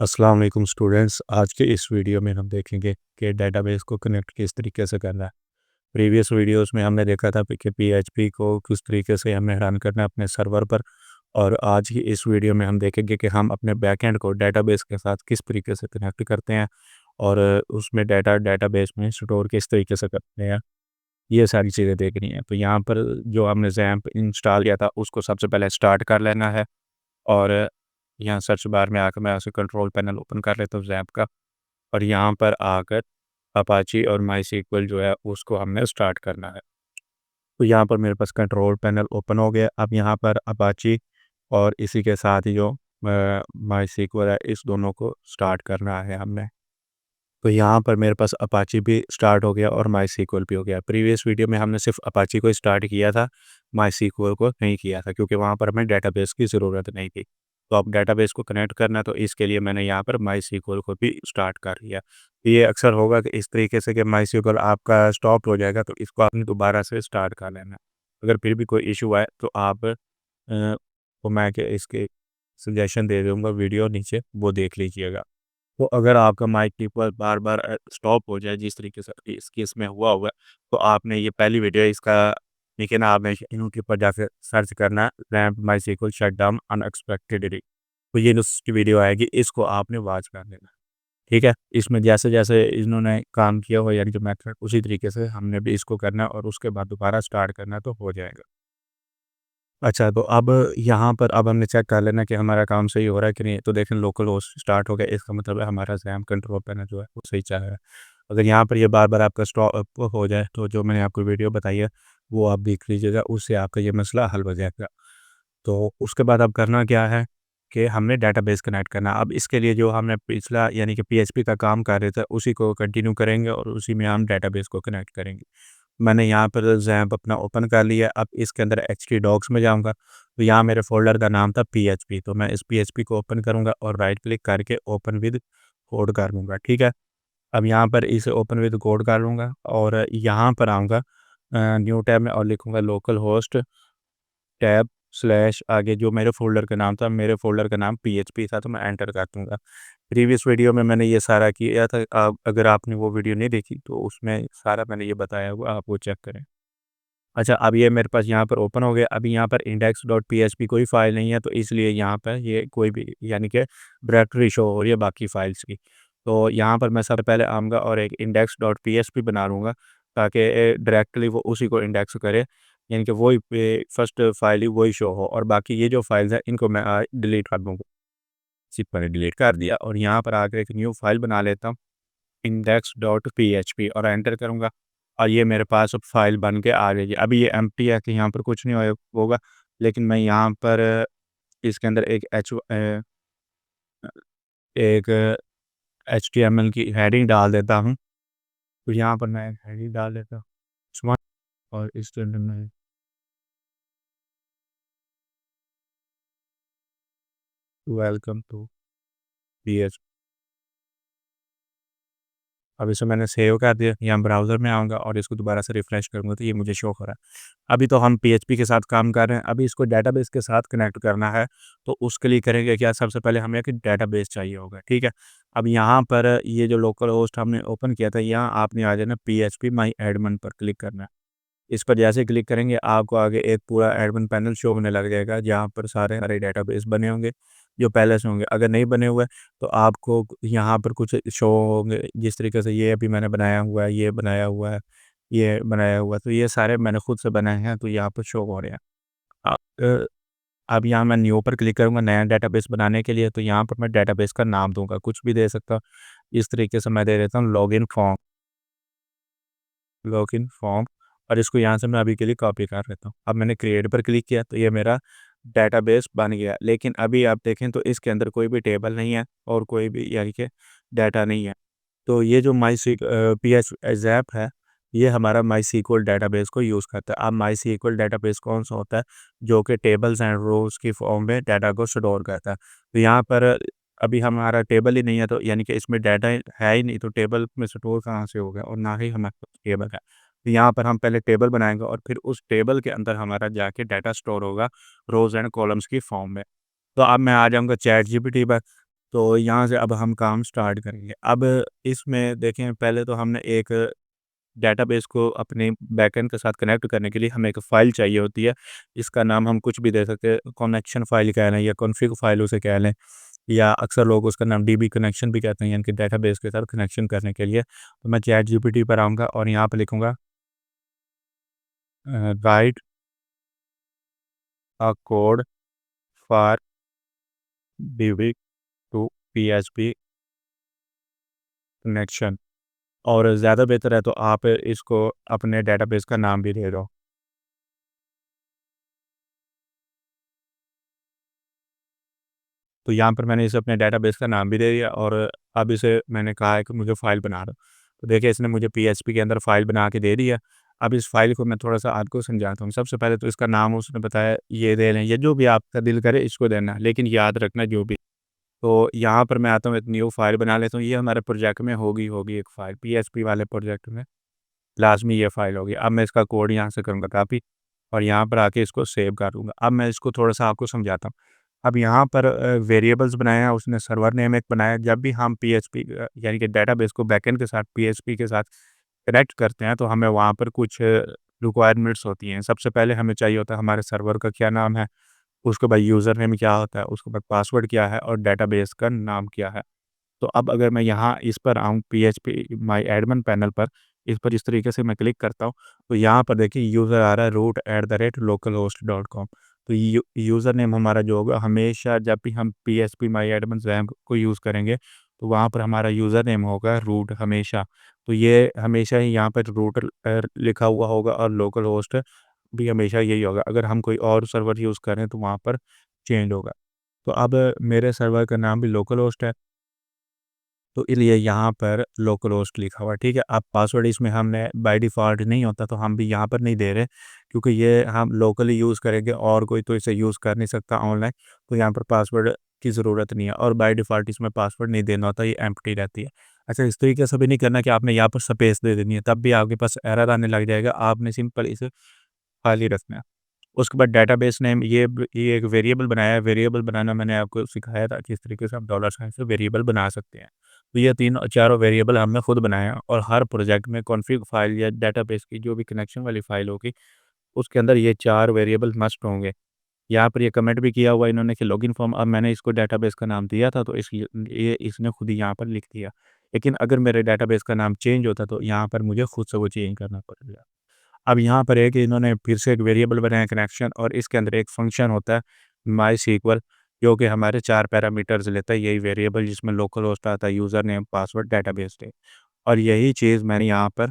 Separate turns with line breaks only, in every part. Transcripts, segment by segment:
अस्सलाम वालेकुम स्टूडेंट्स। आज के इस वीडियो में हम देखेंगे कि डेटाबेस को कनेक्ट किस तरीके से करना है। प्रीवियस वीडियोस में हमने देखा था कि पीएचपी को किस तरीके से हमें रन करना है अपने सर्वर पर, और आज की इस वीडियो में हम देखेंगे कि हम अपने बैकएंड को डेटाबेस के साथ किस तरीके से कनेक्ट करते हैं और उसमें डेटाबेस में स्टोर किस तरीके से करते हैं। ये सारी चीज़ें देखनी है। तो यहाँ पर जो हमने जैम्प इंस्टॉल किया था उसको सबसे पहले स्टार्ट कर लेना है, और यहाँ सर्च बार में आकर मैं यहाँ से कंट्रोल पैनल ओपन कर लेता हूँ ज़ैप का, और यहाँ पर आकर अपाची और माईसीक्वल जो है उसको हमने स्टार्ट करना है। तो यहाँ पर मेरे पास कंट्रोल पैनल ओपन हो गया। अब यहाँ पर अपाची और इसी के साथ ही जो माईसीक्वल है, इस दोनों को स्टार्ट करना है हमने। तो यहाँ पर मेरे पास अपाची भी स्टार्ट हो गया और माईसीक्वल भी हो गया। प्रीवियस वीडियो में हमने सिर्फ अपाची को स्टार्ट किया था, माईसीक्वल को नहीं किया था, क्योंकि वहाँ पर हमें डेटाबेस की ज़रूरत नहीं थी। तो अब डेटाबेस को कनेक्ट करना है, तो इसके लिए मैंने यहाँ पर माईसीक्वल को भी स्टार्ट कर लिया। ये अक्सर होगा कि इस तरीके से कि माईसीक्वल आपका स्टॉप हो जाएगा, तो इसको आपने दोबारा से स्टार्ट कर लेना है। अगर फिर भी कोई इशू आए तो आप को मैं के इसके सजेशन दे दूँगा, वीडियो नीचे वो देख लीजिएगा। तो अगर आपका माइक कीपर बार-बार स्टॉप हो जाए जिस तरीके से इस केस में हुआ है, तो आपने ये पहली वीडियो इसका देखिए ना, आपने यूट्यूब पर जाकर सर्च करना है रैम्प माइसिकल शटडाउन अनएक्सपेक्टेडली। तो ये उसकी वीडियो आएगी, इसको आपने वॉच कर लेना, ठीक है? इसमें जैसे-जैसे इन्होंने काम किया हो यानी जो मेथड, उसी तरीके से हमने भी इसको करना है और उसके बाद दोबारा स्टार्ट करना है तो हो जाएगा। अच्छा, तो अब यहाँ पर अब हमने चेक कर लेना कि हमारा काम सही हो रहा है कि नहीं। तो देखें लोकल होस्ट स्टार्ट हो गया, इसका मतलब है हमारा रैम कंट्रोल पैनल जो है वो सही चल रहा है। अगर यहाँ पर ये बार-बार आपका स्टॉप हो जाए तो जो मैंने आपको वीडियो बताई है वो आप देख लीजिएगा, उससे आपका ये मसला हल हो जाएगा। तो उसके बाद अब करना क्या है कि हमने डेटाबेस कनेक्ट करना है। अब इसके लिए जो हमने पिछला यानी कि पीएचपी का काम कर रहे थे उसी को कंटिन्यू करेंगे और उसी में हम डेटाबेस को कनेक्ट करेंगे। मैंने यहाँ पर ज़ैम्प अपना ओपन कर लिया। अब इसके अंदर एचटीडॉक्स में जाऊँगा, तो यहाँ मेरे फ़ोल्डर का नाम था पीएचपी, तो मैं इस पीएचपी को ओपन करूँगा और राइट क्लिक करके ओपन विद कोड कर लूँगा, ठीक है? अब यहाँ पर इसे ओपन विद कोड कर लूँगा और यहाँ पर आऊँगा न्यू टैब में और लिखूँगा लोकल होस्ट टैब स्लैश आगे जो मेरे फ़ोल्डर का नाम था, मेरे फ़ोल्डर का नाम पीएचपी था, तो मैं एंटर कर दूँगा। प्रीवियस वीडियो में मैंने ये सारा किया था। अगर आपने वो वीडियो नहीं देखी तो उसमें सारा मैंने ये बताया हुआ, आप वो चेक करें। अच्छा, अब ये मेरे पास यहाँ पर ओपन हो गया। अभी यहाँ पर index.php कोई फ़ाइल नहीं है, तो इसलिए यहाँ पर ये कोई भी यानी कि डायरेक्टरी शो हो रही है बाकी फ़ाइल्स की। तो यहाँ पर मैं सबसे पहले आऊँगा और एक index.php बना लूँगा, ताकि डायरेक्टली वो उसी को इंडेक्स करे, यानी कि वही फर्स्ट फ़ाइल ही वही शो हो, और बाकी ये जो फ़ाइल्स हैं इनको मैं डिलीट कर दूँगा। सिर्फ मैंने डिलीट कर दिया और यहाँ पर आकर एक न्यू फ़ाइल बना लेता हूँ index.php और एंटर करूँगा, और ये मेरे पास अब फ़ाइल बन के आ गई है। अभी ये एम्प्टी है कि यहाँ पर कुछ नहीं होगा, लेकिन मैं यहाँ पर इसके अंदर एक एचटीएमएल की हेडिंग डाल देता हूँ। तो यहाँ पर मैं एक हेडिंग डाल देता हूँ स्मार्ट, और इसके अंदर मैं वेलकम टू पीएच। अब इसे मैंने सेव कर दिया। यहाँ ब्राउज़र में आऊँगा और इसको दोबारा से रिफ़्रेश करूँगा तो ये मुझे शो हो रहा है। अभी तो हम पीएचपी के साथ काम कर रहे हैं, अभी इसको डेटाबेस के साथ कनेक्ट करना है, तो उसके लिए करेंगे क्या, सबसे पहले हमें एक डेटाबेस चाहिए होगा, ठीक है? अब यहाँ पर ये जो लोकल होस्ट हमने ओपन किया था, यहाँ आपने आ जाना पीएचपी माई एडमिन पर क्लिक करना है। इस पर जैसे क्लिक करेंगे आपको आगे एक पूरा एडमिन पैनल शो होने लग जाएगा, जहाँ पर सारे हमारे डेटाबेस बने होंगे, जो पहले से होंगे। अगर नहीं बने हुए तो आपको यहाँ पर कुछ शो होंगे, जिस तरीके से ये अभी मैंने बनाया हुआ है, ये बनाया हुआ है, ये बनाया हुआ है, तो ये सारे मैंने खुद से बनाए हैं, तो यहाँ पर शो हो रहे हैं। अब अब यहाँ मैं न्यू पर क्लिक करूँगा नया डेटाबेस बनाने के लिए, तो यहाँ पर मैं डेटाबेस का नाम दूँगा, कुछ भी दे सकता हूँ। इस तरीके से मैं दे देता हूँ लॉगिन फॉर्म, और इसको यहाँ से मैं अभी के लिए कॉपी कर लेता हूँ। अब मैंने क्रिएट पर क्लिक किया तो ये मेरा डेटाबेस बन गया। लेकिन अभी आप देखें तो इसके अंदर कोई भी टेबल नहीं है और कोई भी यानी कि डाटा नहीं है। तो ये जो पीएच ज़ैप है, ये हमारा माईसीक्वल डेटाबेस को यूज़ करता है। अब माईसीक्वल डेटाबेस कौन-सा होता है? जो कि टेबल्स एंड रोज़ की फॉर्म में डाटा को स्टोर करता है। तो यहाँ पर अभी हमारा टेबल ही नहीं है, तो यानी कि इसमें डाटा है ही नहीं, तो टेबल में स्टोर कहाँ से होगा, और ना ही हमारे पास टेबल है। तो यहाँ पर हम पहले टेबल बनाएँगे और फिर उस टेबल के अंदर हमारा जाके डाटा स्टोर होगा रोज़ एंड कॉलम्स की फॉर्म में। तो अब मैं आ जाऊँगा चैट जीपीटी पर। तो यहाँ से अब हम काम स्टार्ट करेंगे। अब इसमें देखें, पहले तो हमने एक डेटाबेस को अपने बैकएंड के साथ कनेक्ट करने के लिए हमें एक फ़ाइल चाहिए होती है। इसका नाम हम कुछ भी दे सकते हैं, कनेक्शन फ़ाइल कह लें या कॉन्फ़िग फ़ाइल उसे कह लें, या अक्सर लोग उसका नाम डीबी कनेक्शन भी कहते हैं, यानी कि डेटाबेस के साथ कनेक्शन करने के लिए। तो मैं चैट जीपीटी पर आऊँगा और यहाँ पे लिखूँगा right a code for DB two PHP connection. और ज़्यादा बेहतर है तो आप इसको अपने डेटाबेस का नाम भी दे दो। तो यहाँ पर मैंने इसे अपने डेटाबेस का नाम भी दे दिया और अब इसे मैंने कहा है कि मुझे फ़ाइल बना दो। तो देखिए, इसने मुझे पीएचपी के अंदर फ़ाइल बना के दे दिया। अब इस फ़ाइल को मैं थोड़ा-सा आपको समझाता हूँ। सबसे पहले तो इसका नाम उसने बताया ये दे लें, या जो भी आपका दिल करे इसको देना है, लेकिन याद रखना जो भी। तो यहाँ पर मैं आता हूँ, एक न्यू फ़ाइल बना लेता हूँ। ये हमारे प्रोजेक्ट में होगी एक फ़ाइल, पीएचपी वाले प्रोजेक्ट में लाज़मी ये फ़ाइल होगी। अब मैं इसका कोड यहाँ से करूँगा कॉपी और यहाँ पर आके इसको सेव कर दूँगा। अब मैं इसको थोड़ा-सा आपको समझाता हूँ। अब यहाँ पर वेरिएबल्स बनाए हैं, उसने सर्वर नेम एक बनाया है। जब भी हम पीएचपी यानी कि डेटाबेस को बैकएंड के साथ पीएचपी के साथ कनेक्ट करते हैं, तो हमें वहाँ पर कुछ रिक्वायरमेंट्स होती हैं। सबसे पहले हमें चाहिए होता है हमारे सर्वर का क्या नाम है, उसके बाद यूज़र नेम क्या होता है, उसके बाद पासवर्ड क्या है और डेटाबेस का नाम क्या है। तो अब अगर मैं यहाँ इस पर आऊँ पीएचपी माय एडमिन पैनल पर, इस पर इस तरीके से मैं क्लिक करता हूँ, तो यहाँ पर देखिए यूज़र आ रहा है root@localhost.com। तो यूज़र नेम हमारा जो होगा, हमेशा जब भी हम पीएचपी माय एडमिन रैम को यूज़ करेंगे, तो वहाँ पर हमारा यूज़र नेम होगा रूट हमेशा। तो ये हमेशा ही यहाँ पर रूट लिखा हुआ होगा और लोकल होस्ट भी हमेशा यही होगा। अगर हम कोई और सर्वर यूज़ करें तो वहाँ पर चेंज होगा। तो अब मेरे सर्वर का नाम भी लोकल होस्ट है। तो इसलिए यहाँ पर लोकल होस्ट लिखा हुआ है, ठीक है। अब पासवर्ड इसमें हमने बाय डिफ़ॉल्ट नहीं होता, तो हम भी यहाँ पर नहीं दे रहे, क्योंकि ये हम लोकली यूज़ करेंगे और कोई तो इसे यूज़ कर नहीं सकता ऑनलाइन, तो यहाँ पर पासवर्ड की ज़रूरत नहीं है और बाय डिफ़ॉल्ट इसमें पासवर्ड नहीं देना होता, ये एम्प्टी रहती है। अच्छा, इस तरीके से भी नहीं करना कि आपने यहाँ पर स्पेस दे देनी है, तब भी आपके पास एरर आने लग जाएगा, आपने सिंपल इसे खाली रखना है। उसके बाद डेटाबेस नेम, ये एक वेरिएबल बनाया है। वेरिएबल बनाना मैंने आपको सिखाया था, किस तरीके से आप डॉलर साइन से वेरिएबल बना सकते हैं। तो ये तीनों चारों वेरिएबल हमने खुद बनाए हैं और हर प्रोजेक्ट में कॉन्फ़िग फ़ाइल या डेटाबेस की जो भी कनेक्शन वाली फ़ाइल होगी, उसके अंदर ये 4 वेरिएबल मस्ट होंगे। यहाँ पर ये कमेंट भी किया हुआ है इन्होंने कि लॉगिन फॉर्म, अब मैंने इसको डेटाबेस का नाम दिया था, तो ये इसने खुद ही यहाँ पर लिख दिया। लेकिन अगर मेरे डेटाबेस का नाम चेंज होता, तो यहाँ पर मुझे खुद से वो चेंज करना पड़ेगा। अब यहाँ पर है कि इन्होंने फिर से एक वेरिएबल बनाया कनेक्शन, और इसके अंदर एक फंक्शन होता है मायसीक्वल, जो कि हमारे 4 पैरामीटर्स लेता है, यही वेरिएबल जिसमें लोकल होस्ट आता है, user name, password, database name. और यही चीज़ मैंने यहाँ पर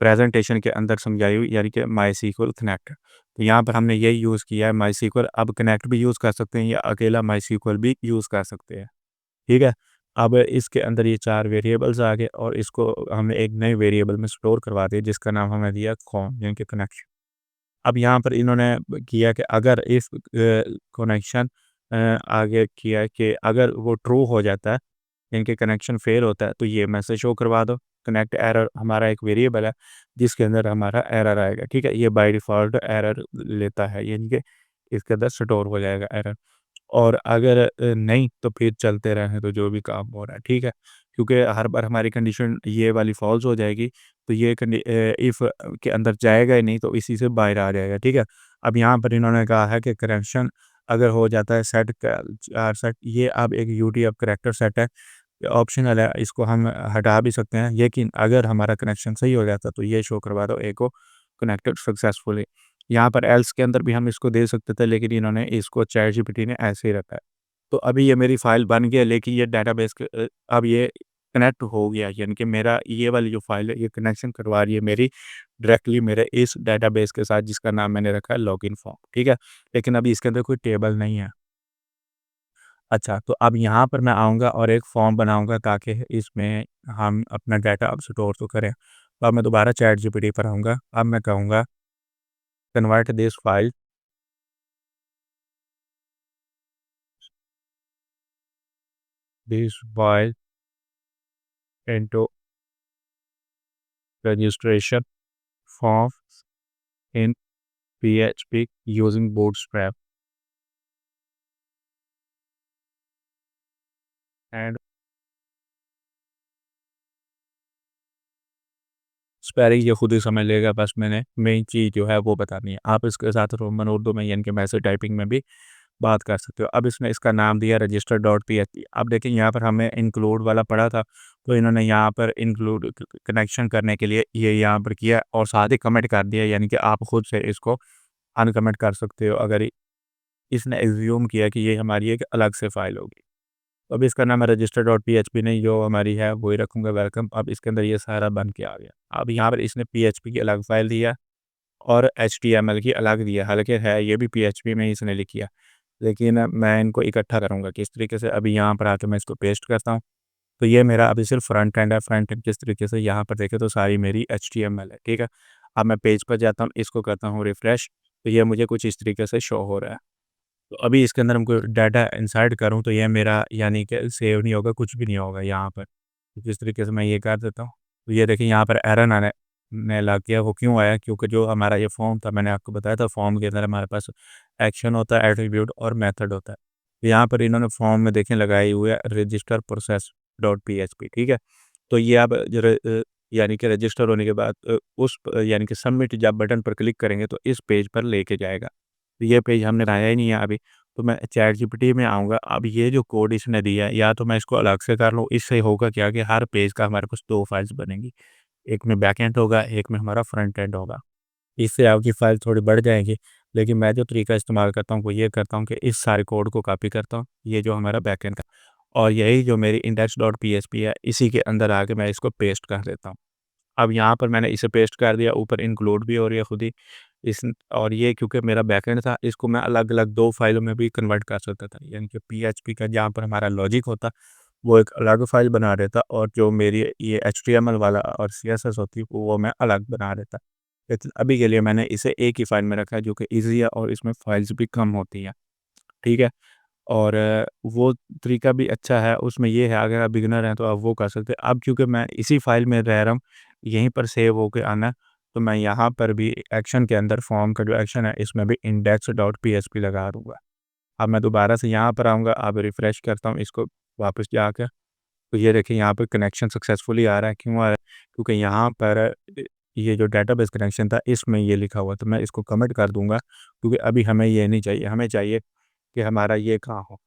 प्रेज़ेंटेशन के अंदर समझाई हुई, यानी कि मायसीक्वल कनेक्ट। तो यहाँ पर हमने यही यूज़ किया है मायसीक्वल। अब कनेक्ट भी यूज़ कर सकते हैं या अकेला मायसीक्वल भी यूज़ कर सकते हैं। ठीक है? अब इसके अंदर ये 4 वेरिएबल्स आ गए और इसको हमने एक नए वेरिएबल में स्टोर करवा दिया, जिसका नाम हमने दिया कॉम, यानी कि कनेक्शन। अब यहाँ पर इन्होंने किया कि अगर इस कनेक्शन आगे किया कि अगर वो ट्रू हो जाता है, यानी कि कनेक्शन फेल होता है, तो ये मैसेज शो करवा दो। कनेक्ट एरर हमारा एक वेरिएबल है, जिसके अंदर हमारा एरर आएगा, ठीक है? ये बाय डिफ़ॉल्ट एरर लेता है, यानी कि इसके अंदर स्टोर हो जाएगा एरर। और अगर नहीं, तो फिर चलते रहें, तो जो भी काम हो रहा है, ठीक है? क्योंकि हर बार हमारी कंडीशन ये वाली फ़ॉल्स हो जाएगी, तो ये इफ़ के अंदर जाएगा ही नहीं, तो इसी से बाहर आ जाएगा, ठीक है? अब यहाँ पर इन्होंने कहा है कि करेक्शन अगर हो जाता है सेट सेट, ये अब एक यूटीएफ करैक्टर सेट है, ऑप्शनल है, इसको हम हटा भी सकते हैं, लेकिन अगर हमारा कनेक्शन सही हो जाता, तो ये शो करवा दो ए को कनेक्टेड सक्सेसफुली। यहाँ पर एल्स के अंदर भी हम इसको दे सकते थे, लेकिन इन्होंने इसको चैटजीपीटी ने ऐसे ही रखा है। तो अभी ये मेरी फ़ाइल बन गई है, लेकिन ये डेटाबेस अब ये कनेक्ट हो गया, यानी कि मेरा ये वाली जो फ़ाइल है, ये कनेक्शन करवा रही है मेरी डायरेक्टली मेरे इस डेटाबेस के साथ, जिसका नाम मैंने रखा है लॉगिन फॉर्म, ठीक है? लेकिन अभी इसके अंदर कोई टेबल नहीं है। अच्छा, तो अब यहाँ पर मैं आऊँगा और एक फॉर्म बनाऊँगा, ताकि इसमें हम अपना डाटा अब स्टोर तो करें। तो अब मैं दोबारा चैटजीपीटी पर आऊँगा। अब मैं कहूँगा convert this file into registration form in PHP using bootstrap. And spelling ये खुद ही समझ लेगा, बस मैंने मेन चीज़ जो है वो बतानी है। आप इसके साथ रोमन उर्दू में यानी कि मैसेज टाइपिंग में भी बात कर सकते हो। अब इसने इसका नाम दिया रजिस्टर डॉट पीएचपी। अब देखिए यहाँ पर हमें इंक्लूड वाला पड़ा था, तो इन्होंने यहाँ पर इंक्लूड कनेक्शन करने के लिए ये यहाँ पर किया और साथ ही कमेंट कर दिया, यानी कि आप खुद से इसको अनकमेंट कर सकते हो अगर इसने एज्यूम किया कि ये हमारी एक अलग से फाइल होगी। तो अब इसका नाम मैं रजिस्टर डॉट पीएचपी नहीं जो हमारी है वही रखूँगा वेलकम। अब इसके अंदर ये सारा बन के आ गया। अब यहाँ पर इसने पीएचपी की अलग फाइल दिया और एचटीएमएल की अलग दिया, हालाँकि है ये भी पीएचपी में ही इसने लिखी है। लेकिन मैं इनको इकट्ठा करूँगा किस तरीके से, अभी यहाँ पर आके मैं इसको पेस्ट करता हूँ। तो ये मेरा अभी सिर्फ फ्रंट एंड है, फ्रंट एंड किस तरीके से यहाँ पर देखें तो सारी मेरी एचटीएमएल है, ठीक है। अब मैं पेज पर जाता हूँ, इसको करता हूँ रिफ्रेश, तो ये मुझे कुछ इस तरीके से शो हो रहा है। तो अभी इसके अंदर हमको डाटा इंसर्ट करूँ तो ये मेरा यानी कि सेव नहीं होगा, कुछ भी नहीं होगा यहाँ पर। तो जिस तरीके से मैं ये कर देता हूँ, तो ये देखिए यहाँ पर एरर आने लग गया। वो क्यों आया? क्योंकि जो हमारा ये फॉर्म था, मैंने आपको बताया था फॉर्म के अंदर हमारे पास एक्शन होता है, एट्रीब्यूट और मेथड होता है। तो यहाँ पर इन्होंने फॉर्म में देखें लगाई हुई है रजिस्टर प्रोसेस डॉट पीएचपी, ठीक है। तो ये आप यानी कि रजिस्टर होने के बाद यानी कि सबमिट जब बटन पर क्लिक करेंगे तो इस पेज पर लेके जाएगा। तो ये पेज हमने बनाया ही नहीं है अभी। तो मैं चैटजीपीटी में आऊँगा। अब ये जो कोड इसने दिया है, या तो मैं इसको अलग से कर लूँ, इससे होगा क्या कि हर पेज का हमारे पास 2 फाइल्स बनेंगी। एक में बैकएंड होगा, एक में हमारा फ्रंट एंड होगा। इससे आपकी फाइल थोड़ी बढ़ जाएँगी, लेकिन मैं जो तरीका इस्तेमाल करता हूँ वो ये करता हूँ कि इस सारे कोड को कॉपी करता हूँ, ये जो हमारा बैकएंड का, और यही जो मेरी इंडेक्स डॉट पीएचपी है, इसी के अंदर आके मैं इसको पेस्ट कर देता हूँ। अब यहाँ पर मैंने इसे पेस्ट कर दिया, ऊपर इंक्लूड भी हो रही है खुद ही। इस और ये क्योंकि मेरा बैकएंड था, इसको मैं अलग-अलग 2 फाइलों में भी कन्वर्ट कर सकता था। यानी कि पीएचपी का जहाँ पर हमारा लॉजिक होता, वो एक अलग फाइल बना देता, और जो मेरी ये एचटीएमएल वाला और सीएसएस होती, वो मैं अलग बना देता। लेकिन अभी के लिए मैंने इसे एक ही फाइल में रखा है, जो कि ईज़ी है और इसमें फाइल्स भी कम होती हैं, ठीक है? और वो तरीका भी अच्छा है, उसमें ये है अगर आप बिगिनर हैं तो आप वो कर सकते हैं। अब क्योंकि मैं इसी फ़ाइल में रह रहा हूँ, यहीं पर सेव होके आना है, तो मैं यहाँ पर भी एक्शन के अंदर फॉर्म का जो एक्शन है इसमें भी इंडेक्स डॉट पीएचपी लगा दूँगा। अब मैं दोबारा से यहाँ पर आऊँगा, अब रिफ्रेश करता हूँ इसको वापस जाकर, तो ये देखिए यहाँ पे कनेक्शन सक्सेसफुली आ रहा है। क्यों आ रहा है? क्योंकि यहाँ पर ये जो डेटाबेस कनेक्शन था इसमें ये लिखा हुआ, तो मैं इसको कमिट कर दूँगा, क्योंकि अभी हमें ये नहीं चाहिए, हमें चाहिए कि हमारा ये कहाँ हो।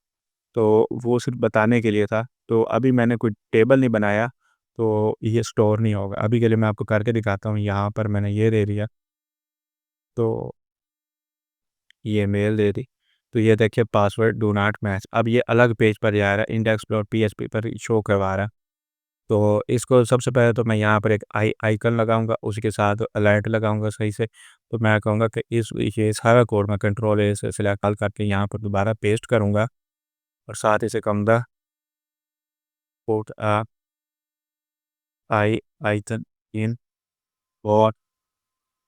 तो वो सिर्फ़ बताने के लिए था। तो अभी मैंने कोई टेबल नहीं बनाया, तो ये स्टोर नहीं होगा। अभी के लिए मैं आपको करके दिखाता हूँ। यहाँ पर मैंने ये दे दिया, तो ये मेल दे दी। तो ये देखिए पासवर्ड डू नॉट मैच। अब ये अलग पेज पर जा रहा है, इंडेक्स डॉट पीएचपी पर शो करवा रहा है। तो इसको सबसे पहले तो मैं यहाँ पर एक आइकन लगाऊँगा, उसके साथ अलर्ट लगाऊँगा सही से। तो मैं कहूँगा कि ये सारा कोड मैं कंट्रोल ए से सिलेक्ट करके यहाँ पर दोबारा पेस्ट करूँगा, और साथ ही से कहूँगा put icon in both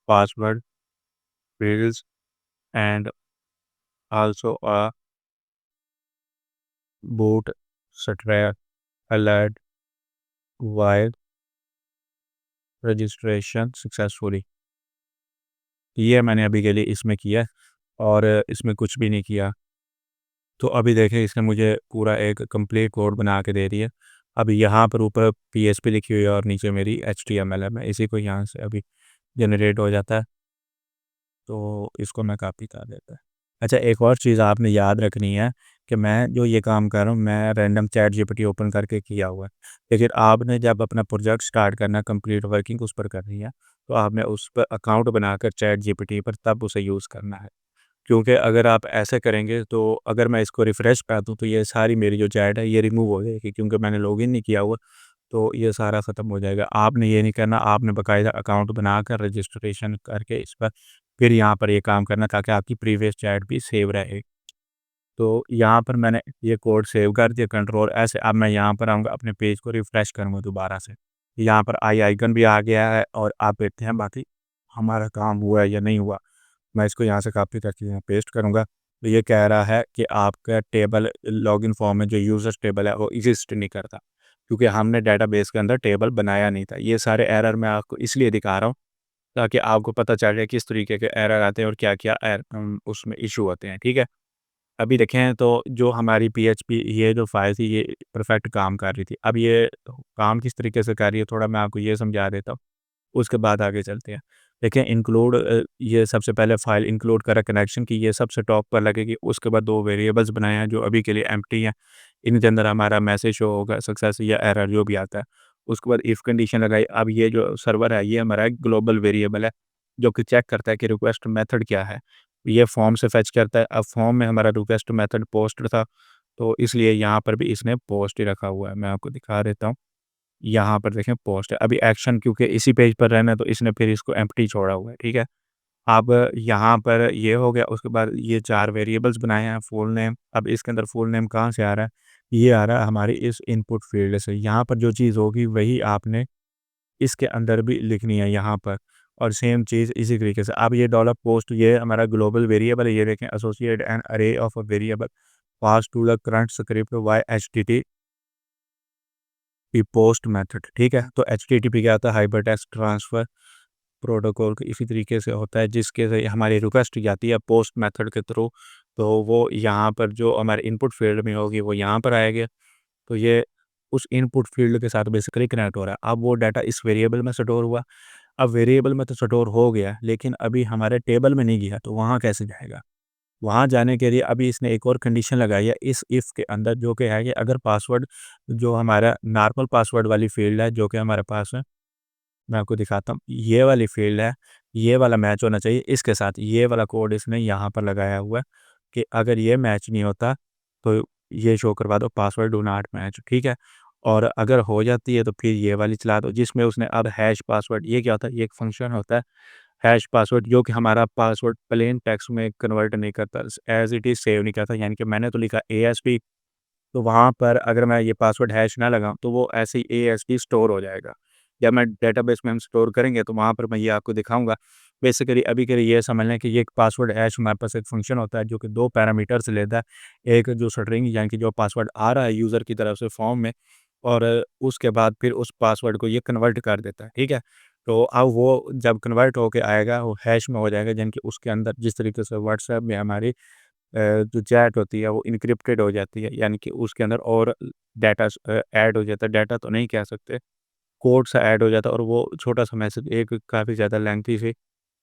password fields and also a bootstrap alert while registration successfully। ये मैंने अभी के लिए इसमें किया है, और इसमें कुछ भी नहीं किया। तो अभी देखें इसने मुझे पूरा एक कंप्लीट कोड बना के दे दिया। अब यहाँ पर ऊपर पीएचपी लिखी हुई है और नीचे मेरी एचटीएमएल है। मैं इसी को यहाँ से अभी जनरेट हो जाता है, तो इसको मैं कॉपी कर देता। अच्छा, एक और चीज़ आपने याद रखनी है कि मैं जो ये काम कर रहा हूँ, मैं रैंडम चैट जीपीटी ओपन करके किया हुआ है। लेकिन आपने जब अपना प्रोजेक्ट स्टार्ट करना है, कंप्लीट वर्किंग उस पर करनी है, तो आपने उस पर अकाउंट बनाकर चैट जीपीटी पर तब उसे यूज़ करना है। क्योंकि अगर आप ऐसे करेंगे तो अगर मैं इसको रिफ़्रेश कर दूँ तो ये सारी मेरी जो चैट है ये रिमूव हो जाएगी, क्योंकि मैंने लॉगिन नहीं किया हुआ, तो ये सारा ख़त्म हो जाएगा। आपने ये नहीं करना, आपने बाकायदा अकाउंट बनाकर रजिस्ट्रेशन करके इस पर फिर यहाँ पर ये काम करना, ताकि आपकी प्रीवियस चैट भी सेव रहे। तो यहाँ पर मैंने ये कोड सेव कर दिया कंट्रोल ऐसे। अब मैं यहाँ पर आऊँगा, अपने पेज को रिफ़्रेश करूँगा दोबारा से। यहाँ पर आई आइकन भी आ गया है, और आप देखते हैं बाकी हमारा काम हुआ है या नहीं हुआ। मैं इसको यहाँ से कॉपी करके यहाँ पेस्ट करूँगा। तो ये कह रहा है कि आपका टेबल लॉगिन फॉर्म में जो यूज़र्स टेबल है वो एग्ज़िस्ट नहीं करता, क्योंकि हमने डेटाबेस के अंदर टेबल बनाया नहीं था। ये सारे एरर मैं आपको इसलिए दिखा रहा हूँ, ताकि आपको पता चल जाए किस तरीके के एरर आते हैं और क्या-क्या उसमें इश्यू होते हैं, ठीक है? अभी देखें तो जो हमारी पीएचपी ये जो फ़ाइल थी ये परफ़ेक्ट काम कर रही थी। अब ये काम किस तरीके से कर रही है थोड़ा मैं आपको ये समझा देता हूँ, उसके बाद आगे चलते हैं। देखिए इंक्लूड ये सबसे पहले फ़ाइल इंक्लूड करा कनेक्शन की ये सबसे टॉप पर लगेगी। उसके बाद 2 वेरिएबल्स बनाए हैं जो अभी के लिए एम्प्टी हैं। इनके अंदर हमारा मैसेज शो होगा सक्सेस या एरर जो भी आता है। उसके बाद इफ कंडीशन लगाई। अब ये जो सर्वर है ये हमारा एक ग्लोबल वेरिएबल है, जो कि चेक करता है कि रिक्वेस्ट मेथड क्या है। ये फॉर्म से फेच करता है। अब फॉर्म में हमारा रिक्वेस्ट मेथड पोस्ट था, तो इसलिए यहाँ पर भी इसने पोस्ट ही रखा हुआ है। मैं आपको दिखा देता हूँ। यहाँ पर देखें पोस्ट है। अभी एक्शन क्योंकि इसी पेज पर रहना है तो इसने फिर इसको एम्प्टी छोड़ा हुआ है, ठीक है? अब यहाँ पर ये हो गया, उसके बाद ये 4 वेरिएबल्स बनाए हैं, फुल नेम। अब इसके अंदर फुल नेम कहाँ से आ रहा है? ये आ रहा है हमारी इस इनपुट फ़ील्ड से। यहाँ पर जो चीज़ होगी वही आपने इसके अंदर भी लिखनी है यहाँ पर, और सेम चीज़ इसी तरीके से। अब ये डॉलर पोस्ट ये हमारा ग्लोबल वेरिएबल है, ये देखें associate an array of a variable pass to the current script by HTTP post method, ठीक है? तो एचटीटीपी क्या होता है? हाइपरटेक्स्ट ट्रांसफर प्रोटोकॉल के इसी तरीके से होता है, जिसके से हमारी रिक्वेस्ट जाती है पोस्ट मेथड के थ्रू, तो वो यहाँ पर जो हमारे इनपुट फील्ड में होगी वो यहाँ पर आएगी। तो ये उस इनपुट फील्ड के साथ बेसिकली कनेक्ट हो रहा है। अब वो डाटा इस वेरिएबल में स्टोर हुआ। अब वेरिएबल में तो स्टोर हो गया, लेकिन अभी हमारे टेबल में नहीं गया, तो वहाँ कैसे जाएगा? वहाँ जाने के लिए अभी इसने एक और कंडीशन लगाई है इस इफ के अंदर, जो कि है कि अगर पासवर्ड जो हमारा नॉर्मल पासवर्ड वाली फील्ड है जो कि हमारे पास है, मैं आपको दिखाता हूँ, ये वाली फ़ील्ड है, ये वाला मैच होना चाहिए इसके साथ, ये वाला कोड इसने यहाँ पर लगाया हुआ है कि अगर ये मैच नहीं होता, तो ये शो करवा दो पासवर्ड डू नॉट मैच, ठीक है? और अगर हो जाती है तो फिर ये वाली चला दो, जिसमें उसने अब हैश पासवर्ड ये क्या होता है? ये एक फ़ंक्शन होता है, हैश पासवर्ड, जो कि हमारा पासवर्ड प्लेन टेक्स्ट में कन्वर्ट नहीं करता, एज़ इट इज़ सेव नहीं करता, यानी कि मैंने तो लिखा एएसपी, तो वहाँ पर अगर मैं ये पासवर्ड हैश ना लगाऊँ, तो वो ऐसे ही एएसडी स्टोर हो जाएगा। जब मैं डेटाबेस में हम स्टोर करेंगे, तो वहाँ पर मैं ये आपको दिखाऊँगा। बेसिकली अभी के लिए ये समझ लें कि ये एक पासवर्ड हैश हमारे पास एक फ़ंक्शन होता है, जो कि 2 पैरामीटर्स लेता है। एक जो स्ट्रिंग यानी कि जो पासवर्ड आ रहा है यूज़र की तरफ से फॉर्म में, और उसके बाद फिर उस पासवर्ड को ये कन्वर्ट कर देता है, ठीक है? तो अब वो जब कन्वर्ट होके आएगा, वो हैश में हो जाएगा, यानी कि उसके अंदर जिस तरीके से व्हाट्सऐप में हमारी जो चैट होती है वो एन्क्रिप्टेड हो जाती है, यानी कि उसके अंदर और डाटा ऐड हो जाता है, डाटा तो नहीं कह सकते, कोड सा ऐड हो जाता है, और वो छोटा-सा मैसेज एक काफ़ी ज़्यादा लेंथी सी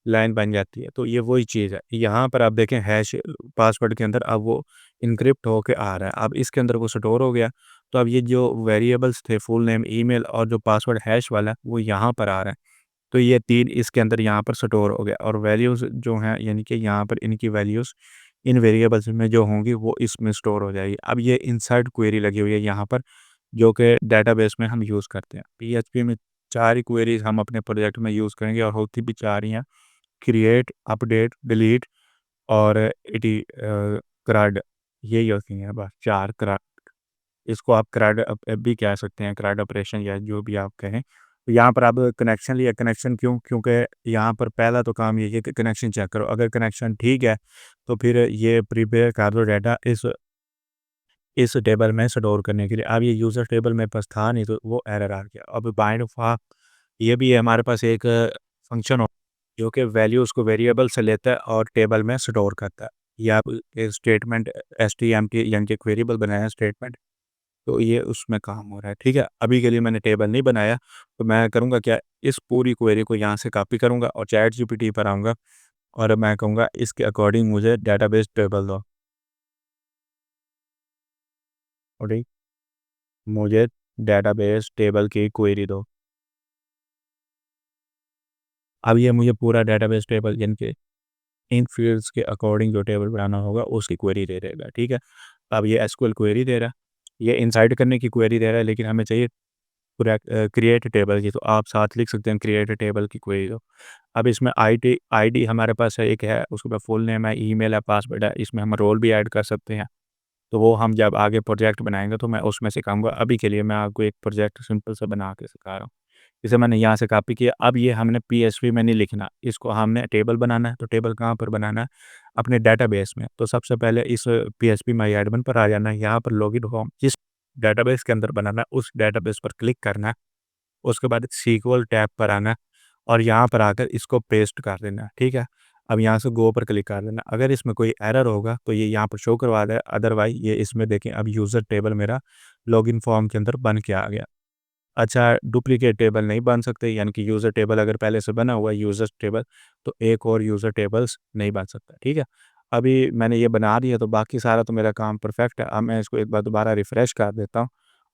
लाइन बन जाती है। तो ये वही चीज़ है। यहाँ पर आप देखें हैश पासवर्ड के अंदर अब वो एन्क्रिप्ट होके आ रहा है। अब इसके अंदर वो स्टोर हो गया, तो अब ये जो वेरिएबल्स थे फुल नेम, ईमेल और जो पासवर्ड हैश वाला वो यहाँ पर आ रहा है। तो ये 3 इसके अंदर यहाँ पर स्टोर हो गया, और वैल्यूज़ जो हैं यानी कि यहाँ पर इनकी वैल्यूज़ इन वेरिएबल्स में जो होंगी वो इसमें स्टोर हो जाएगी। अब ये इंसर्ट क्वेरी लगी हुई है यहाँ पर, जो कि डेटाबेस में हम यूज़ करते हैं। पीएचपी में 4 ही क्वेरीज़ हम अपने प्रोजेक्ट में यूज़ करेंगे, और होती भी 4 ही हैं, क्रिएट, अपडेट, डिलीट और CRUD, यही होती हैं बस 4 CRUD। इसको आप CRUD भी कह सकते हैं, CRUD ऑपरेशन या जो भी आप कहें। तो यहाँ पर आप कनेक्शन लिया, कनेक्शन क्यों? क्योंकि यहाँ पर पहला तो काम ये है कि कनेक्शन चेक करो, अगर कनेक्शन ठीक है, तो फिर ये प्रिपेयर कर दो डाटा इस टेबल में स्टोर करने के लिए। अब ये यूज़र टेबल मेरे पास था नहीं, तो वो एरर आ गया। अब बाइंड फॉर ये भी है हमारे पास एक फंक्शन हो, जो कि वैल्यूज़ को वेरिएबल से लेता है और टेबल में स्टोर करता है। ये आप स्टेटमेंट एसटीएमटी यानी कि एक वेरिएबल बनाया है स्टेटमेंट, तो ये उसमें काम हो रहा है, ठीक है? अभी के लिए मैंने टेबल नहीं बनाया, तो मैं करूँगा क्या, इस पूरी क्वेरी को यहाँ से कॉपी करूँगा और चैटजीपीटी पर आऊँगा, और मैं कहूँगा इसके अकॉर्डिंग मुझे डेटाबेस टेबल दो, और मुझे डेटाबेस टेबल की क्वेरी दो। अब ये मुझे पूरा डेटाबेस टेबल यानी कि इन फील्ड्स के अकॉर्डिंग जो टेबल बनाना होगा उसकी क्वेरी दे देगा, ठीक है? अब ये एसक्यूएल क्वेरी दे रहा है, ये इनसाइड करने की क्वेरी दे रहा है, लेकिन हमें चाहिए क्रिएट टेबल की, तो आप साथ लिख सकते हैं क्रिएट टेबल की क्वेरी दो। अब इसमें आईडी आईडी हमारे पास है, एक है, उसके बाद फुल नेम है, ईमेल है, पासवर्ड है, इसमें हम रोल भी ऐड कर सकते हैं। तो वो हम जब आगे प्रोजेक्ट बनाएँगे तो मैं उसमें सिखाऊँगा। अभी के लिए मैं आपको एक प्रोजेक्ट सिंपल सा बना के सिखा रहा हूँ। इसे मैंने यहाँ से कॉपी किया। अब ये हमने पीएचपी में नहीं लिखना, इसको हमने टेबल बनाना है, तो टेबल कहाँ पर बनाना है? अपने डेटाबेस में। तो सबसे पहले इस पीएचपी माय एडमिन पर आ जाना है, यहाँ पर लॉगिन फॉर्म जिस डेटाबेस के अंदर बनाना है, उस डेटाबेस पर क्लिक करना है। उसके बाद सीक्वल टैब पर आना है, और यहाँ पर आकर इसको पेस्ट कर देना है, ठीक है? अब यहाँ से गो पर क्लिक कर देना। अगर इसमें कोई एरर होगा तो ये यहाँ पर शो करवा देगा, अदरवाइज़ ये इसमें देखें अब यूज़र टेबल मेरा लॉगिन फॉर्म के अंदर बन के आ गया। अच्छा, डुप्लिकेट टेबल नहीं बन सकते, यानी कि यूज़र टेबल अगर पहले से बना हुआ है यूज़र टेबल, तो एक और यूज़र टेबल्स नहीं बन सकता, ठीक है? अभी मैंने ये बना दिया तो बाकी सारा तो मेरा काम परफेक्ट है। अब मैं इसको एक बार दोबारा रिफ्रेश कर देता हूँ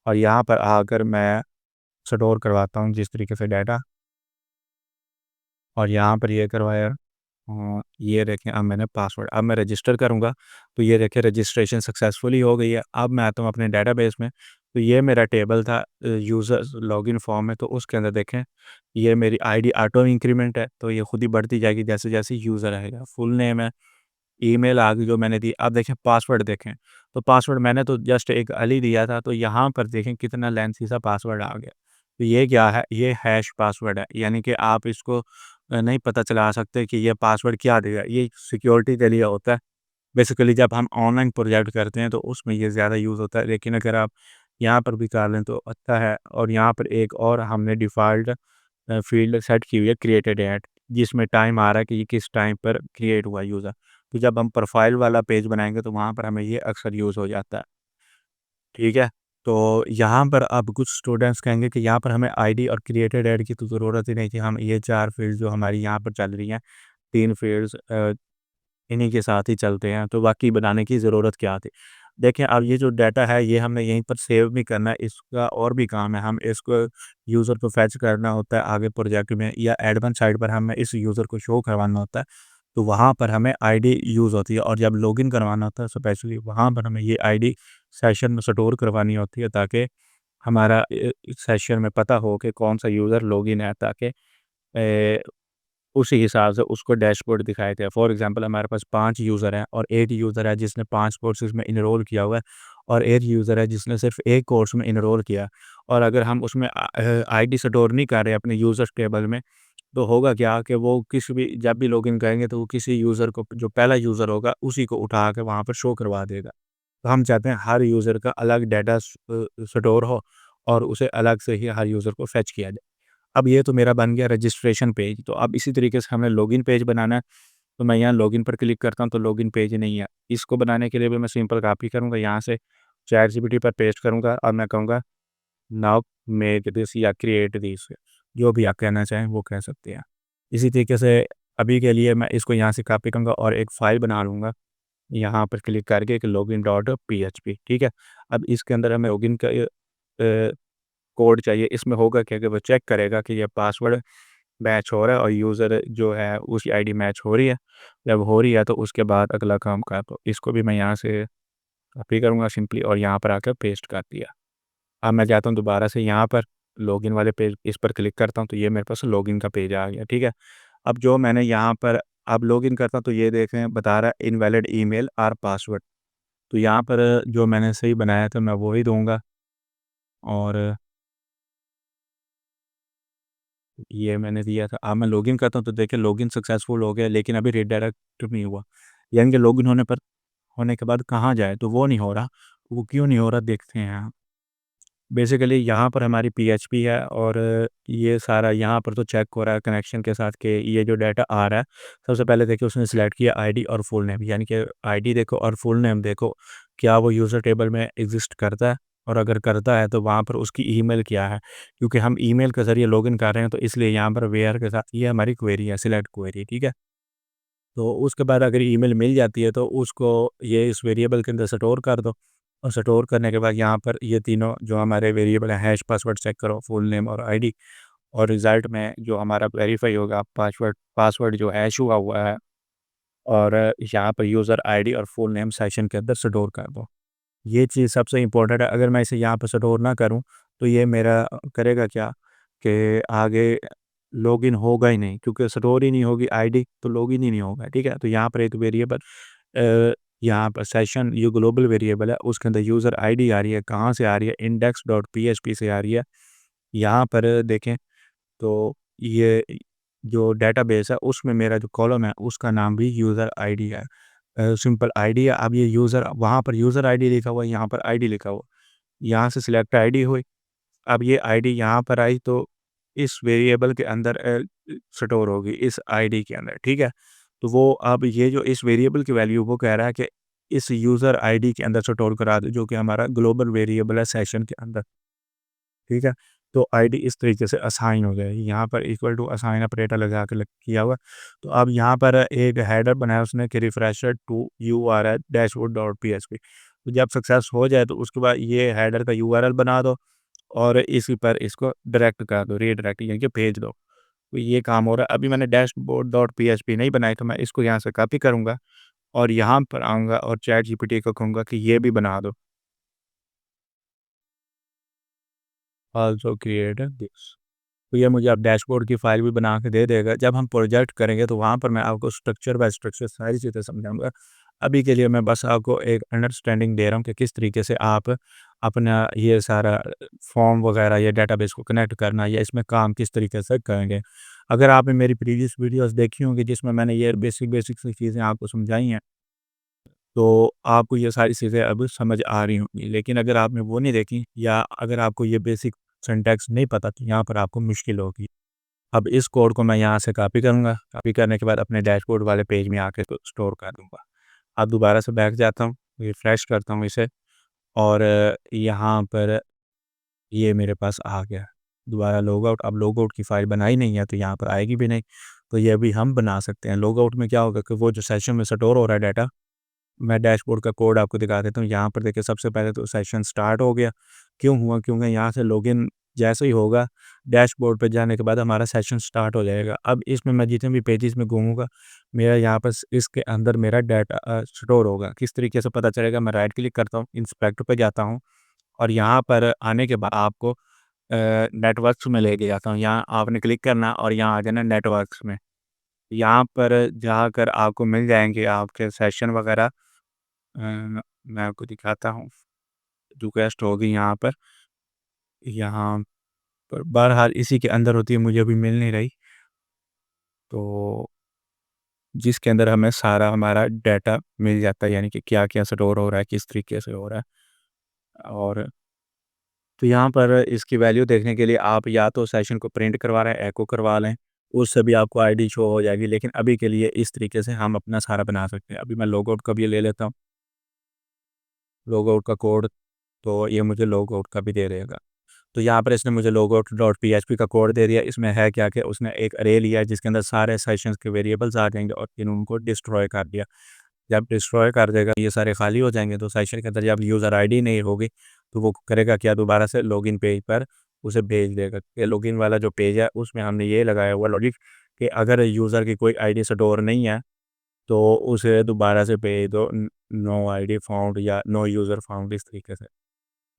और यहाँ पर आकर मैं स्टोर करवाता हूँ जिस तरीके से डाटा, और यहाँ पर ये करवाया। ये देखें, अब मैंने पासवर्ड, अब मैं रजिस्टर करूँगा तो ये देखें रजिस्ट्रेशन सक्सेसफुली हो गई है। अब मैं आता हूँ अपने डेटाबेस में, तो ये मेरा टेबल था यूज़र्स लॉगिन फॉर्म में, तो उसके अंदर देखें ये मेरी आईडी ऑटो इंक्रीमेंट है, तो ये खुद ही बढ़ती जाएगी जैसे जैसे यूज़र आएगा। फुल नेम है, ईमेल आ गई जो मैंने दी। अब देखें पासवर्ड देखें, तो पासवर्ड मैंने तो जस्ट एक अली दिया था, तो यहाँ पर देखें कितना लेंथी सा पासवर्ड आ गया। तो ये क्या है, ये हैश पासवर्ड है, यानी कि आप इसको नहीं पता चला सकते कि ये पासवर्ड क्या देगा, ये सिक्योरिटी के लिए होता है। बेसिकली जब हम ऑनलाइन प्रोजेक्ट करते हैं तो उसमें ये ज़्यादा यूज़ होता है, लेकिन अगर आप यहाँ पर भी कर लें तो अच्छा है। और यहाँ पर एक और हमने डिफ़ॉल्ट फ़ील्ड सेट की हुई है क्रिएटेड एट, जिसमें टाइम आ रहा है कि ये किस टाइम पर क्रिएट हुआ यूज़र। तो जब हम प्रोफ़ाइल वाला पेज बनाएँगे तो वहाँ पर हमें ये अक्सर यूज़ हो जाता है, ठीक है? तो यहाँ पर अब कुछ स्टूडेंट्स कहेंगे कि यहाँ पर हमें आईडी और क्रिएटेड ऐड की तो ज़रूरत ही नहीं थी, हम ये 4 फ़ील्ड जो हमारी यहाँ पर चल रही हैं, 3 फ़ील्ड्स इन्हीं के साथ ही चलते हैं, तो बाकी बनाने की ज़रूरत क्या थी? देखें, अब ये जो डाटा है ये हमने यहीं पर सेव भी करना है, इसका और भी काम है, हम इसको यूज़र को फेच करना होता है आगे प्रोजेक्ट में, या एडमिन साइड पर हमें इस यूज़र को शो करवाना होता है, तो वहाँ पर हमें आईडी यूज़ होती है। और जब लॉगिन करवाना होता है स्पेशली वहाँ पर हमें ये आईडी सेशन में स्टोर करवानी होती है, ताकि हमारा सेशन में पता हो कि कौन-सा यूज़र लॉगिन है, ताकि उसी हिसाब से उसको डैशबोर्ड दिखाए थे। फॉर एग्ज़ाम्पल हमारे पास 5 यूज़र हैं और 1 यूज़र है जिसने 5 कोर्सेज़ में एनरोल किया हुआ है, और 1 यूज़र है जिसने सिर्फ़ 1 कोर्स में एनरोल किया। और अगर हम उसमें आईडी स्टोर नहीं कर रहे अपने यूज़र्स टेबल में, तो होगा क्या कि वो किसी भी जब भी लॉगिन करेंगे तो वो किसी यूज़र को, जो पहला यूज़र होगा उसी को उठा के वहाँ पर शो करवा देगा। तो हम चाहते हैं हर यूज़र का अलग डाटा स्टोर हो और उसे अलग से ही हर यूज़र को फेच किया जाए। अब ये तो मेरा बन गया रजिस्ट्रेशन पेज, तो अब इसी तरीके से हमें लॉगिन पेज बनाना है, तो मैं यहाँ लॉगिन पर क्लिक करता हूँ तो लॉगिन पेज नहीं है। इसको बनाने के लिए भी मैं सिंपल कॉपी करूँगा, यहाँ से चैटजीपीटी पर पेस्ट करूँगा और मैं कहूँगा नाउ मेक दिस या क्रिएट दिस, जो भी आप कहना चाहें वो कह सकते हैं। इसी तरीके से अभी के लिए मैं इसको यहाँ से कॉपी करूँगा और एक फ़ाइल बना लूँगा, यहाँ पर क्लिक करके एक लॉगिन डॉट पीएचपी, ठीक है? अब इसके अंदर हमें लॉगिन का कोड चाहिए। इसमें होगा क्या कि वो चेक करेगा कि ये पासवर्ड मैच हो रहा है और यूज़र जो है उसकी आईडी मैच हो रही है। जब हो रही है तो उसके बाद अगला काम का, तो इसको भी मैं यहाँ से कॉपी करूँगा सिंपली और यहाँ पर आकर पेस्ट कर दिया। अब मैं जाता हूँ दोबारा से यहाँ पर लॉगिन वाले पेज, इस पर क्लिक करता हूँ तो ये मेरे पास लॉगिन का पेज आ गया, ठीक है। अब जो मैंने यहाँ पर अब लॉगिन करता हूँ तो ये देखें बता रहा है इनवैलिड ईमेल और पासवर्ड। तो यहाँ पर जो मैंने सही बनाया था मैं वो ही दूँगा, और ये मैंने दिया था। अब मैं लॉगिन करता हूँ तो देखिए लॉगिन सक्सेसफुल हो गया, लेकिन अभी रीडायरेक्ट नहीं हुआ। यानी कि लॉगिन होने के बाद कहाँ जाए, तो वो नहीं हो रहा। वो क्यों नहीं हो रहा देखते हैं। बेसिकली यहाँ पर हमारी पीएचपी है और ये सारा यहाँ पर तो चेक हो रहा है कनेक्शन के साथ कि ये जो डाटा आ रहा है। सबसे पहले देखिए उसने सिलेक्ट किया आईडी और फुल नेम, यानी कि आईडी देखो और फुल नेम देखो, क्या वो यूज़र टेबल में एग्ज़िस्ट करता है, और अगर करता है तो वहाँ पर उसकी ईमेल क्या है। क्योंकि हम ईमेल के ज़रिए लॉगिन कर रहे हैं तो इसलिए यहाँ पर वेयर के साथ ये हमारी क्वेरी है, सिलेक्ट क्वेरी, ठीक है। तो उसके बाद अगर ईमेल मिल जाती है तो उसको ये इस वेरिएबल के अंदर स्टोर कर दो, और स्टोर करने के बाद यहाँ पर ये तीनों जो हमारे वेरिएबल हैं, हैश पासवर्ड चेक करो, फुल नेम और आईडी, और रिज़ल्ट में जो हमारा वेरीफाई होगा पासवर्ड पासवर्ड जो हैश हुआ हुआ है, और यहाँ पर यूज़र आईडी और फुल नेम सेशन के अंदर स्टोर कर दो। ये चीज़ सबसे इम्पोर्टेंट है। अगर मैं इसे यहाँ पर स्टोर ना करूँ तो ये मेरा करेगा क्या कि आगे लॉगिन होगा ही नहीं, क्योंकि स्टोर ही नहीं होगी आईडी तो लॉगिन ही नहीं होगा, ठीक है। तो यहाँ पर एक वेरिएबल यहाँ पर सेशन ये ग्लोबल वेरिएबल है, उसके अंदर यूज़र आईडी आ रही है, कहाँ से आ रही है, इंडेक्स डॉट पीएचपी से आ रही है। यहाँ पर देखें तो ये जो डेटाबेस है उसमें मेरा जो कॉलम है उसका नाम भी यूज़र आईडी है। सिंपल आईडी है। अब ये यूज़र वहाँ पर यूज़र आईडी लिखा हुआ है, यहाँ पर आईडी लिखा हुआ है। यहाँ से सिलेक्ट आईडी हुई। अब ये आईडी यहाँ पर आई तो इस वेरिएबल के अंदर स्टोर होगी इस आईडी के अंदर, ठीक है। तो वो अब ये जो इस वेरिएबल की वैल्यू वो कह रहा है कि इस यूज़र आईडी के अंदर स्टोर करा दो, जो कि हमारा ग्लोबल वेरिएबल है सेशन के अंदर, ठीक है? तो आईडी इस तरीके से असाइन हो जाएगी। यहाँ पर इक्वल टू असाइन ऑपरेटर लगा के किया हुआ। तो अब यहाँ पर एक हेडर बनाया उसने कि refresher to URL dashboard dot PHP. तो जब सक्सेस हो जाए तो उसके बाद ये हेडर का यूआरएल बना दो और इसी पर इसको डायरेक्ट कर दो, रीडायरेक्ट यानी कि भेज दो। तो ये काम हो रहा है। अभी मैंने डैशबोर्ड डॉट पीएचपी नहीं बनाई, तो मैं इसको यहाँ से कॉपी करूँगा और यहाँ पर आऊँगा और चैट जीपीटी को कहूँगा कि ये भी बना दो। Also create this. तो ये मुझे अब डैशबोर्ड की फ़ाइल भी बना के दे देगा। जब हम प्रोजेक्ट करेंगे तो वहाँ पर मैं आपको स्ट्रक्चर बाय स्ट्रक्चर सारी चीज़ें समझाऊँगा। अभी के लिए मैं बस आपको एक अंडरस्टैंडिंग दे रहा हूँ कि किस तरीके से आप अपना ये सारा फॉर्म वगैरह या डेटाबेस को कनेक्ट करना या इसमें काम किस तरीके से करेंगे। अगर आपने मेरी प्रीवियस वीडियोज़ देखी होंगी जिसमें मैंने ये बेसिक सी चीज़ें आपको समझाई हैं, तो आपको ये सारी चीज़ें अब समझ आ रही होंगी। लेकिन अगर आपने वो नहीं देखी या अगर आपको ये बेसिक सिंटैक्स नहीं पता तो यहाँ पर आपको मुश्किल होगी। अब इस कोड को मैं यहाँ से कॉपी करूँगा, कॉपी करने के बाद अपने डैशबोर्ड वाले पेज में आके तो स्टोर कर दूँगा। अब दोबारा से बैक जाता हूँ, रिफ्रेश करता हूँ इसे और यहाँ पर ये मेरे पास आ गया। दोबारा लॉगआउट, अब लॉगआउट की फ़ाइल बनाई नहीं है तो यहाँ पर आएगी भी नहीं। तो ये भी हम बना सकते हैं। लॉगआउट में क्या होगा कि वो जो सेशन में स्टोर हो रहा है डाटा, मैं डैशबोर्ड का कोड आपको दिखा देता हूँ। यहाँ पर देखिए सबसे पहले तो सेशन स्टार्ट हो गया। क्यों हुआ? क्योंकि यहाँ से लॉगिन जैसे ही होगा, डैशबोर्ड पे जाने के बाद हमारा सेशन स्टार्ट हो जाएगा। अब इसमें मैं जितने भी पेजेज़ में घूमूँगा, मेरा यहाँ पर इसके अंदर मेरा डाटा स्टोर होगा। किस तरीके से पता चलेगा? मैं राइट क्लिक करता हूँ, इंस्पेक्टर पे जाता हूँ और यहाँ पर आने के बाद आपको नेटवर्क्स में लेके जाता हूँ। यहाँ आपने क्लिक करना और यहाँ आ जाना नेटवर्क्स में। यहाँ पर जाकर आपको मिल जाएँगे आपके सेशन वगैरह। मैं आपको दिखाता हूँ, रिक्वेस्ट होगी यहाँ पर, यहाँ पर बहरहाल इसी के अंदर होती है, मुझे अभी मिल नहीं रही। तो जिसके अंदर हमें सारा हमारा डाटा मिल जाता है, यानी कि क्या-क्या स्टोर हो रहा है, किस तरीके से हो रहा है। और तो यहाँ पर इसकी वैल्यू देखने के लिए आप या तो सेशन को प्रिंट करवा रहे हैं, एको करवा लें, उससे भी आपको आईडी शो हो जाएगी। लेकिन अभी के लिए इस तरीके से हम अपना सारा बना सकते हैं। अभी मैं लॉगआउट का भी ले लेता हूँ, लॉगआउट का कोड, तो ये मुझे लॉगआउट का भी दे देगा। तो यहाँ पर इसने मुझे लॉगआउट डॉट पीएचपी का कोड दे दिया। इसमें है क्या कि उसने एक अरे लिया है जिसके अंदर सारे सेशंस के वेरिएबल्स आ जाएँगे और फिर उनको डिस्ट्रॉय कर दिया। जब डिस्ट्रॉय कर देगा ये सारे खाली हो जाएँगे, तो सेशन के अंदर जब यूज़र आईडी नहीं होगी, तो वो करेगा क्या, दोबारा से लॉगिन पेज पर उसे भेज देगा। ये लॉगिन वाला जो पेज है उसमें हमने ये लगाया हुआ लॉजिक कि अगर यूज़र की कोई आईडी स्टोर नहीं है, तो उसे दोबारा से भेज दो नो आईडी फाउंड या नो यूज़र फाउंड, इस तरीके से।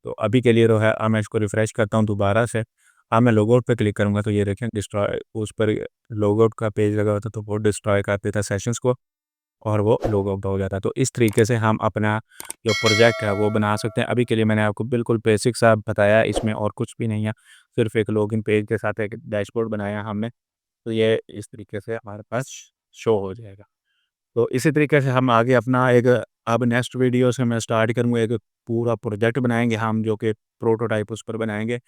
तो अभी के लिए तो है। अब मैं इसको रिफ्रेश करता हूँ दोबारा से। अब मैं लॉगआउट पे क्लिक करूँगा तो ये देखें डिस्ट्रॉय, उस पर लॉगआउट का पेज लगा होता है तो वो डिस्ट्रॉय कर देता है सेशंस को और वो लॉगआउट हो जाता है। तो इस तरीके से हम अपना जो प्रोजेक्ट है वो बना सकते हैं। अभी के लिए मैंने आपको बिल्कुल बेसिक सा बताया है, इसमें और कुछ भी नहीं है। सिर्फ़ एक लॉगिन पेज के साथ एक डैशबोर्ड बनाया हमने। तो ये इस तरीके से हमारे पास शो हो जाएगा। तो इसी तरीके से हम आगे अपना एक, अब नेक्स्ट वीडियो से मैं स्टार्ट करूँगा, एक पूरा प्रोजेक्ट बनाएँगे हम, जो कि प्रोटोटाइप उस पर बनाएँगे।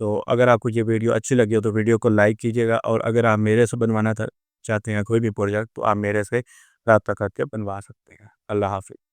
तो अगर आपको ये वीडियो अच्छी लगी हो तो वीडियो को लाइक कीजिएगा और अगर आप मेरे से बनवाना चाहते हैं कोई भी प्रोजेक्ट, तो आप मेरे से राब्ता करके बनवा सकते हैं। अल्लाह हाफ़िज़।